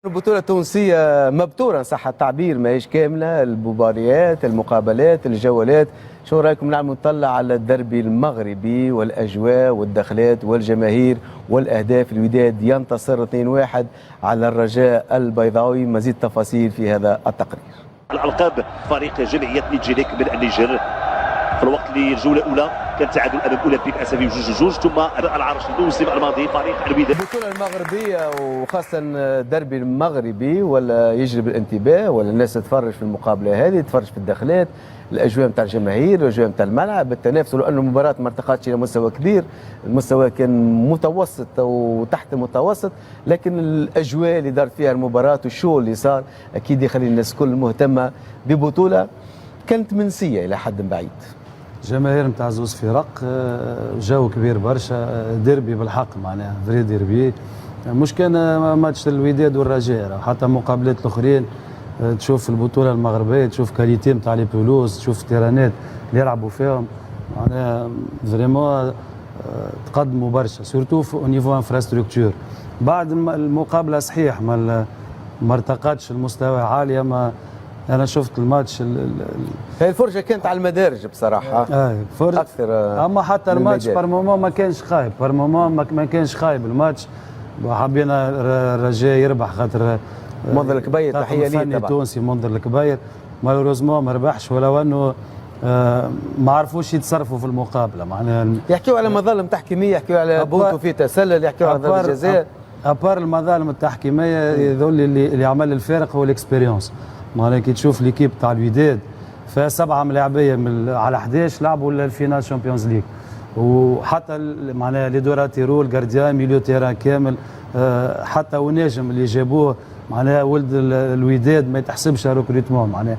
البطولة التونسية مبتورة صح التعبير، ماهيش كاملة، المباريات، المقابلات، الجولات. شو رايكم نعم نطلع على الدربي المغربي والأجواء والدخلات والجماهير والأهداف؟ الوداد ينتصر 2-1 على الرجاء البيضاوي. مزيد تفاصيل في هذا التقرير. الألقاب فريق جمعية نيجيريك من النيجر في الوقت اللي الجولة الأولى كان تعادل أمام أولمبيك أسفي 2-2، ثم العرش الموسم الماضي فريق الوداد. البطولة المغربية وخاصة الدربي المغربي ولا يجلب الانتباه، ولا الناس تتفرج في المقابلة هذه، تتفرج في الدخلات، الأجواء نتاع الجماهير، الأجواء نتاع الملعب، التنافس، لأنه المباراة ما ارتقتش إلى مستوى كبير، المستوى كان متوسط أو تحت المتوسط، لكن الأجواء اللي دارت فيها المباراة والشو اللي صار أكيد يخلي الناس كل مهتمة ببطولة كانت منسية إلى حد بعيد. جماهير نتاع زوز فرق، جو كبير برشا، ديربي بالحق معناها فري ديربي، مش كان ماتش الوداد والرجاء، حتى مقابلات الاخرين تشوف البطوله المغربيه، تشوف كاليتي نتاع لي بولوز، تشوف التيرانات اللي يلعبوا فيهم، معناها فريمون تقدموا برشا سورتو او نيفو انفراستركتور. بعد المقابله صحيح ما ارتقتش المستوى عاليه، ما انا شفت الماتش هي الفرجه كانت على المدارج بصراحه. فرجه اكثر. اما حتى الماتش بار مومون ما كانش خايب، بار مومون ما كانش خايب الماتش. حبينا الرجاء يربح خاطر منذر الكبير، تحيه ليه طبعا تونسي منذر الكبير، مالوروزمون ما ربحش، ولو انه ما عرفوش يتصرفوا في المقابله معناها. يحكيوا على مظالم تحكيميه، يحكيوا على بونتو في تسلل، يحكيوا على ضربه جزاء. ابار المظالم التحكيميه يظل اللي عمل الفارق هو الاكسبيريونس. معناها كي تشوف ليكيب تاع الوداد فيها 7 ملاعبيه من على 11 لعبوا الفينال شامبيونز ليغ، وحتى معناها لي دوراتيرو الجارديان ميليو تيران كامل، حتى وناجم اللي جابوه معناها ولد الوداد ما يتحسبش ريكروتمون، معناها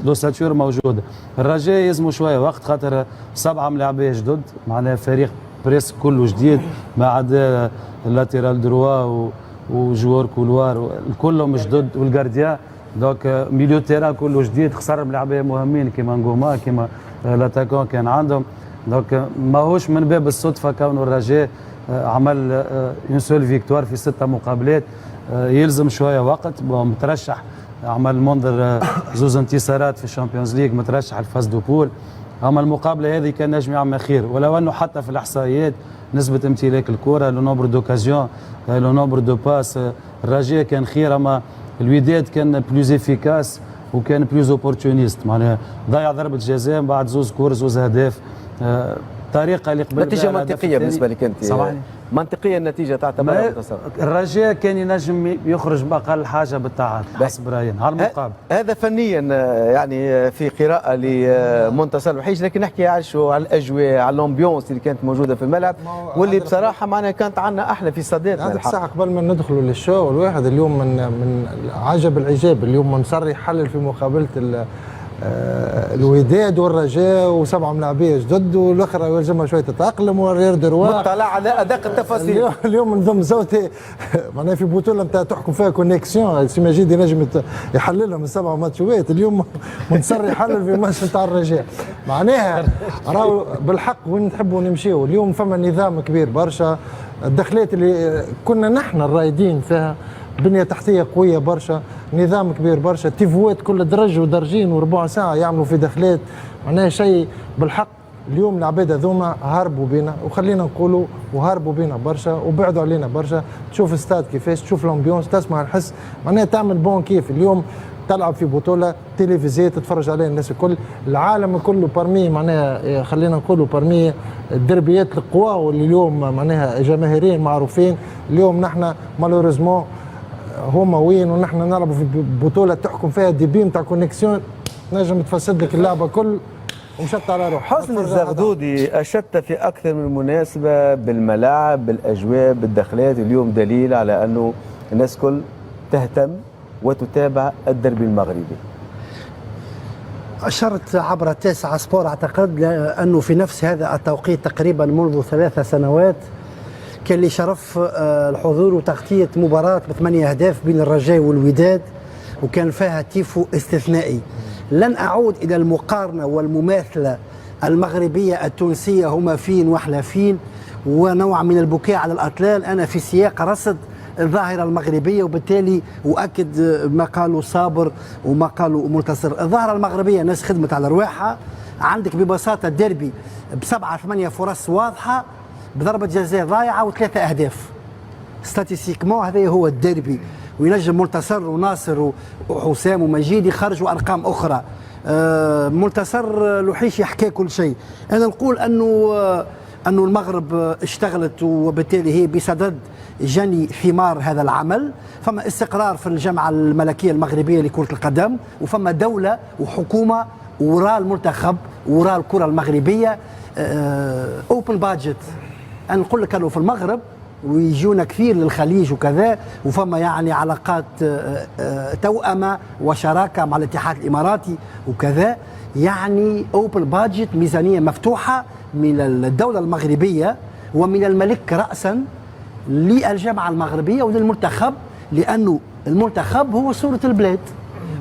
لوساتور موجوده. الرجاء يلزموا شويه وقت خاطر 7 ملاعبيه جدد، معناها فريق بريس كله جديد ما عدا اللاتيرال دروا وجوار كولوار كلهم جدد، والجارديان دونك ميليو تيران كله جديد، خسر ملاعبيه مهمين كيما نجوما كيما لاتاكون كان عندهم. دونك ماهوش من باب الصدفه كونه الرجاء عمل اون سول فيكتوار في 6 مقابلات، يلزم شويه وقت. مترشح عمل منذر 2 انتصارات في الشامبيونز ليغ، مترشح الفاز دو بول. اما المقابله هذه كان نجم يعمل خير، ولو انه حتى في الاحصائيات نسبه امتلاك الكره، لو نومبر دوكازيون، لو نومبر دو باس، الرجاء كان خير، اما الوداد كان بلوز افيكاس وكان بلوز اوبورتونيست، معناها ضيع ضربه جزاء بعد 2 كور 2 اهداف. الطريقه اللي قبل نتيجه منطقيه بالنسبه لك انت؟ صحيح منطقيه النتيجه تعتبر منتصر. الرجاء كان ينجم يخرج باقل حاجه بالتعادل حسب رايي على المقابل. هذا فنيا يعني في قراءه لمنتصر الوحيش، لكن نحكي على شو، على الاجواء، على الامبيونس اللي كانت موجوده في الملعب، واللي بصراحه معناها كانت عندنا احلى في صديقنا. هذا الساعه قبل ما ندخلوا للشو، الواحد اليوم من عجب العجاب اليوم منصر يحلل في مقابله الوداد والرجاء و7 ملاعبيه جدد، والاخرى يلزمها شويه تتاقلم ويردر مطلع على ادق التفاصيل. اليوم نضم زوجتي معناها في بطوله نتاع تحكم فيها كونيكسيون، سي مجيد ينجم يحللها من 7 ماتشات، اليوم منصر يحلل في ماتش نتاع الرجاء. معناها راهو بالحق وين نحبوا نمشيو. اليوم فما نظام كبير برشا، الدخلات اللي كنا نحن الرايدين فيها، بنيه تحتيه قويه برشا، نظام كبير برشا، تيفوات كل درج ودرجين وربع ساعه يعملوا في دخلات، معناها شيء بالحق. اليوم العباد هذوما هربوا بينا، وخلينا نقولوا وهربوا بينا برشا وبعدوا علينا برشا. تشوف استاد كيفاش، تشوف الامبيونس، تسمع الحس، معناها تعمل بون كيف. اليوم تلعب في بطوله تلفزيونيه تتفرج عليها الناس الكل، العالم كله برمي، معناها خلينا نقولوا برمي الدربيات القوى، واللي اليوم معناها جماهيريين معروفين. اليوم نحن مالوريزمون هما وين ونحن نلعبوا في بطوله تحكم فيها ديبي نتاع كونيكسيون، نجم تفسد لك اللعبه كل ومشت على روح. حسن الزغدودي اشدت في اكثر من مناسبه بالملاعب، بالاجواء، بالدخلات، اليوم دليل على انه الناس كل تهتم وتتابع الدربي المغربي. أشرت عبر 9 سبور أعتقد أنه في نفس هذا التوقيت تقريبا منذ 3 سنوات كان لي شرف الحضور وتغطية مباراة ب8 أهداف بين الرجاء والوداد، وكان فيها تيفو استثنائي. لن أعود إلى المقارنة والمماثلة المغربية التونسية، هما فين وإحنا فين، ونوع من البكاء على الأطلال. أنا في سياق رصد الظاهرة المغربية، وبالتالي أؤكد ما قالوا صابر وما قالوا منتصر. الظاهرة المغربية ناس خدمت على رواحها. عندك ببساطة الديربي ب7 8 فرص واضحة بضربة جزاء ضايعة و3 أهداف. ستاتيستيكمون هذا هو الديربي، وينجم منتصر وناصر وحسام ومجيد يخرجوا أرقام أخرى. منتصر لوحيش يحكي كل شيء. أنا نقول أنه المغرب اشتغلت، وبالتالي هي بصدد جني ثمار هذا العمل. فما استقرار في الجامعة الملكية المغربية لكرة القدم، وفما دولة وحكومة وراء المنتخب وراء الكرة المغربية. اوبن بادجت. أنا نقول لك أنه في المغرب ويجونا كثير للخليج وكذا، وفما يعني علاقات توأمة وشراكة مع الاتحاد الإماراتي وكذا، يعني اوبن بادجت، ميزانية مفتوحة من الدولة المغربية ومن الملك رأسا للجامعة المغربية وللمنتخب، لأنه المنتخب هو صورة البلاد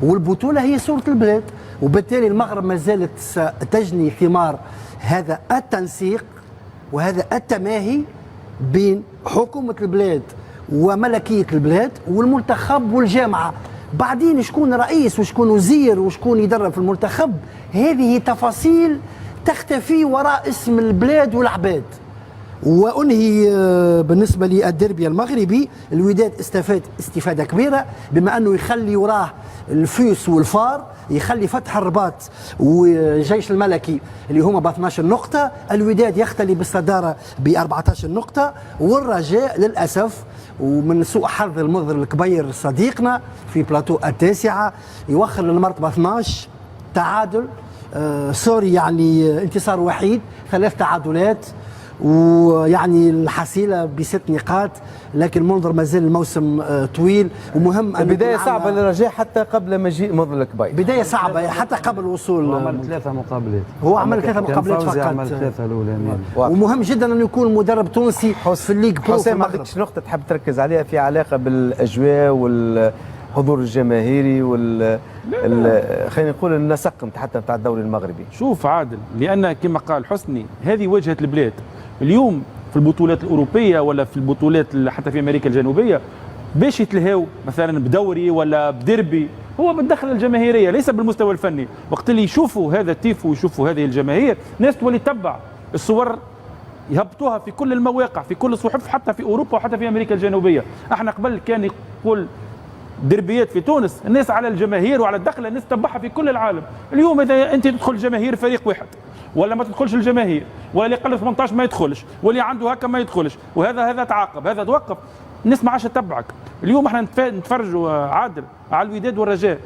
والبطولة هي صورة البلاد. وبالتالي المغرب ما زالت ستجني ثمار هذا التنسيق وهذا التماهي بين حكومة البلاد وملكية البلاد والمنتخب والجامعة. بعدين شكون رئيس وشكون وزير وشكون يدرب في المنتخب، هذه تفاصيل تختفي وراء اسم البلاد والعباد. وأنهي بالنسبة للديربي المغربي، الوداد استفاد استفادة كبيرة بما أنه يخلي وراه الفيس والفار، يخلي فتح الرباط والجيش الملكي اللي هما ب 12 نقطة، الوداد يختلي بالصدارة ب 14 نقطة، والرجاء للأسف ومن سوء حظ المنذر الكبير صديقنا في بلاطو التاسعة يوخر للمرتبة 12 تعادل. سوري يعني انتصار وحيد، 3 تعادلات، ويعني الحصيلة ب6 نقاط، لكن منظر ما زال الموسم طويل ومهم. البداية صعبة للرجاء حتى قبل مجيء منظر الكبير. بداية صعبة حتى قبل الوصول. هو عمل 3 مقابلات. هو عمل 3 مقابلات فقط. عمل 3 الأولانيين. ومهم جدا أنه يكون مدرب تونسي في الليج برو. حسام، ما عندكش نقطة تحب تركز عليها في علاقة بالأجواء والحضور الجماهيري خلينا نقول النسق حتى بتاع الدوري المغربي؟ شوف عادل، لأن كما قال حسني هذه واجهة البلاد. اليوم في البطولات الأوروبية ولا في البطولات حتى في أمريكا الجنوبية باش يتلهاو مثلا بدوري ولا بدربي، هو بالدخل الجماهيرية ليس بالمستوى الفني. وقت اللي يشوفوا هذا التيفو ويشوفوا هذه الجماهير، ناس تولي تتبع الصور يهبطوها في كل المواقع في كل الصحف حتى في أوروبا وحتى في أمريكا الجنوبية. احنا قبل كان يقول دربيات في تونس الناس على الجماهير وعلى الدخل، الناس تتبعها في كل العالم. اليوم إذا أنت تدخل جماهير فريق واحد ولا ما تدخلش الجماهير، ولا اللي قل 18 ما يدخلش، واللي عنده هكا ما يدخلش، وهذا تعاقب، هذا توقف، الناس ما عادش تتبعك. اليوم احنا نتفرجوا عادل على الوداد والرجاء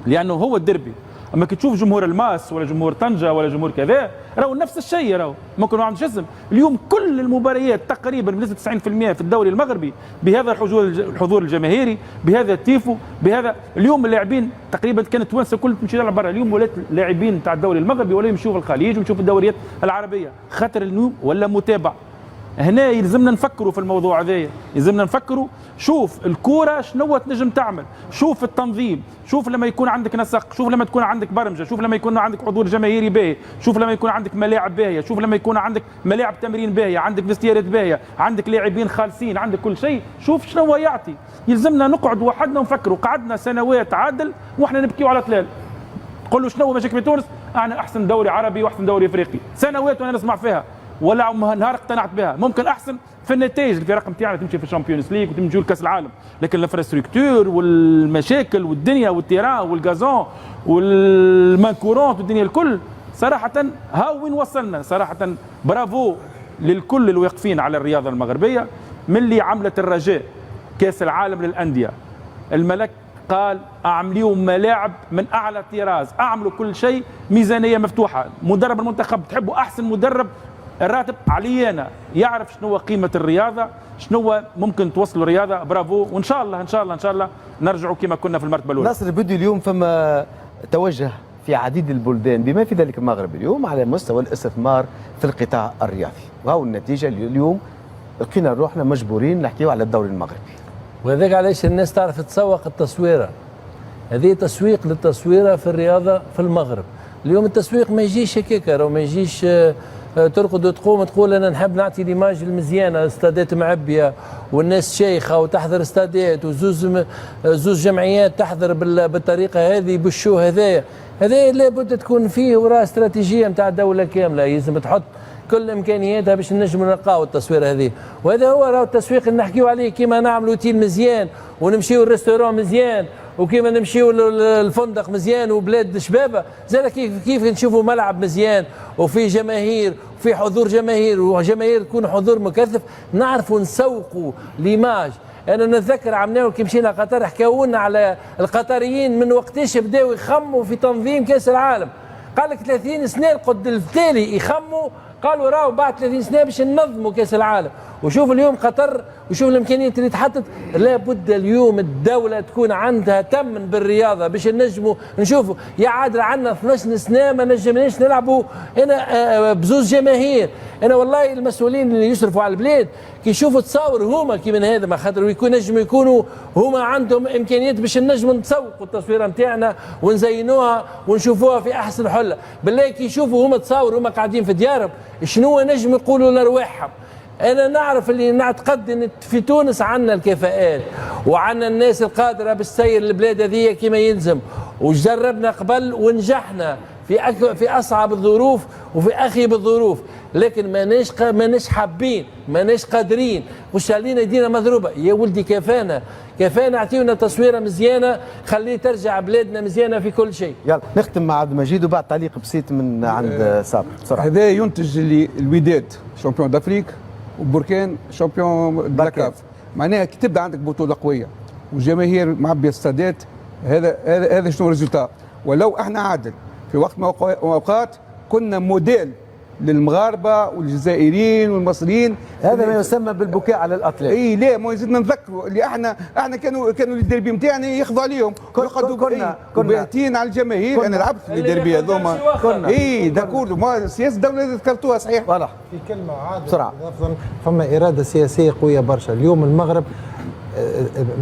لانه هو الدربي. اما كي تشوف جمهور الماس ولا جمهور طنجه ولا جمهور كذا، راهو نفس الشيء، راهو ممكن ما عندوش اسم. اليوم كل المباريات تقريبا بنسبه 90% في الدوري المغربي بهذا الحضور الجماهيري، بهذا التيفو، بهذا. اليوم اللاعبين تقريبا كانت توانسه كل تمشي تلعب برا، اليوم ولات اللاعبين تاع الدوري المغربي ولا يمشوا في الخليج ويمشوا في الدوريات العربيه، خاطر اليوم ولا متابع. هنا يلزمنا نفكروا في الموضوع هذايا، يلزمنا نفكروا. شوف الكوره شنو تنجم تعمل، شوف التنظيم، شوف لما يكون عندك نسق، شوف لما تكون عندك برمجه، شوف لما يكون عندك حضور جماهيري باهي، شوف لما يكون عندك ملاعب باهيه، شوف لما يكون عندك ملاعب تمرين باهيه، عندك فيستيرات باهيه، عندك لاعبين خالصين، عندك كل شيء. شوف شنو يعطي. يلزمنا نقعد وحدنا ونفكروا. قعدنا سنوات عادل واحنا نبكيو على طلال، نقول له شنو مشاكل في تونس؟ انا احسن دوري عربي واحسن دوري افريقي، سنوات وانا نسمع فيها ولا نهار اقتنعت بها. ممكن احسن في النتائج الفرق نتاعنا تمشي في الشامبيونز ليج وتمشي لكاس العالم، لكن الانفراستركتور والمشاكل والدنيا والتيران والغازون والمانكورونت والدنيا الكل صراحه ها وين وصلنا. صراحه برافو للكل اللي واقفين على الرياضه المغربيه. من اللي عملت الرجاء كاس العالم للانديه، الملك قال اعملوا ملاعب من اعلى طراز، اعملوا كل شيء، ميزانيه مفتوحه. مدرب المنتخب تحبوا احسن مدرب، الراتب علي انا، يعرف شنو قيمه الرياضه، شنو ممكن توصلوا الرياضه. برافو، وان شاء الله ان شاء الله ان شاء الله نرجعوا كما كنا في المرتبه الاولى. ناصر بدو، اليوم فما توجه في عديد البلدان بما في ذلك المغرب اليوم على مستوى الاستثمار في القطاع الرياضي، وهو النتيجه اليوم لقينا روحنا مجبورين نحكيو على الدوري المغربي. وهذاك علاش الناس تعرف تسوق التصويره. هذه تسويق للتصويره في الرياضه في المغرب. اليوم التسويق ما يجيش هكاك، راهو ما يجيش ترقد وتقوم تقول انا نحب نعطي ليماج المزيانه، استادات معبيه والناس شيخه وتحضر استادات زوج جمعيات تحضر بالطريقه هذه بالشو هذايا. هذا لابد تكون فيه وراء استراتيجيه نتاع دوله كامله، لازم تحط كل امكانياتها باش نجموا نلقاو التصوير هذه. وهذا هو راهو التسويق اللي نحكيو عليه، كيما نعملوا اوتيل مزيان ونمشيو الريستورون مزيان وكيما نمشيو الفندق مزيان وبلاد شبابه، زاد كيف نشوفوا ملعب مزيان وفي جماهير وفي حضور جماهير وجماهير تكون حضور مكثف، نعرفوا نسوقوا ليماج. انا نتذكر عملناه كي مشينا قطر حكاو لنا على القطريين من وقتاش بداوا يخموا في تنظيم كاس العالم، قال لك 30 سنه القد التالي يخموا، قالوا راهو بعد 30 سنه باش ننظموا كاس العالم. وشوف اليوم قطر وشوف الامكانيات اللي تحطت. لابد اليوم الدوله تكون عندها تمن بالرياضه باش نجموا نشوفوا. يا عادل عندنا 12 سنه ما نجمناش نلعبوا انا بزوز جماهير. انا والله المسؤولين اللي يشرفوا على البلاد كي يشوفوا تصاور هما كي من هذا، ما خاطر نجموا يكونوا هما عندهم امكانيات باش نجموا نسوقوا التصويره نتاعنا ونزينوها ونشوفوها في احسن حله. بالله كي يشوفوا هما تصاور هما قاعدين في ديارهم شنو نجم يقولوا لارواحهم. انا نعرف اللي نعتقد ان في تونس عندنا الكفاءات وعندنا الناس القادره باش تسير البلاد هذه كما يلزم، وجربنا قبل ونجحنا في اصعب الظروف وفي اخيب الظروف، لكن ماناش حابين ماناش قادرين، وش علينا يدينا مضروبه. يا ولدي كفانا اعطيونا تصويره مزيانه، خليه ترجع بلادنا مزيانه في كل شيء. يلا نختم مع عبد المجيد وبعد تعليق بسيط من عند صابر بسرعه. هذا ينتج الوداد شامبيون دافريك وبركان شامبيون بلاكاف. معناها كي تبدا عندك بطوله قويه وجماهير معبيه السادات، هذا شنو الريزولتا. ولو احنا عادل في وقت من الاوقات كنا موديل للمغاربه والجزائريين والمصريين. هذا ما يسمى بالبكاء على الاطلال. اي لا، ما يزيدنا نذكروا اللي احنا كانوا الديربي نتاعنا ياخذوا عليهم كنا باهتين على الجماهير. انا لعبت في الديربي هذوما اي داكور. ما سياسه الدوله ذكرتوها صحيح. فوالا في كلمه عادل بسرعه، فما اراده سياسيه قويه برشا. اليوم المغرب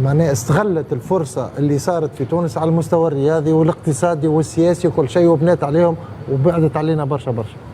معناها استغلت الفرصه اللي صارت في تونس على المستوى الرياضي والاقتصادي والسياسي وكل شيء، وبنات عليهم وبعدت علينا برشا.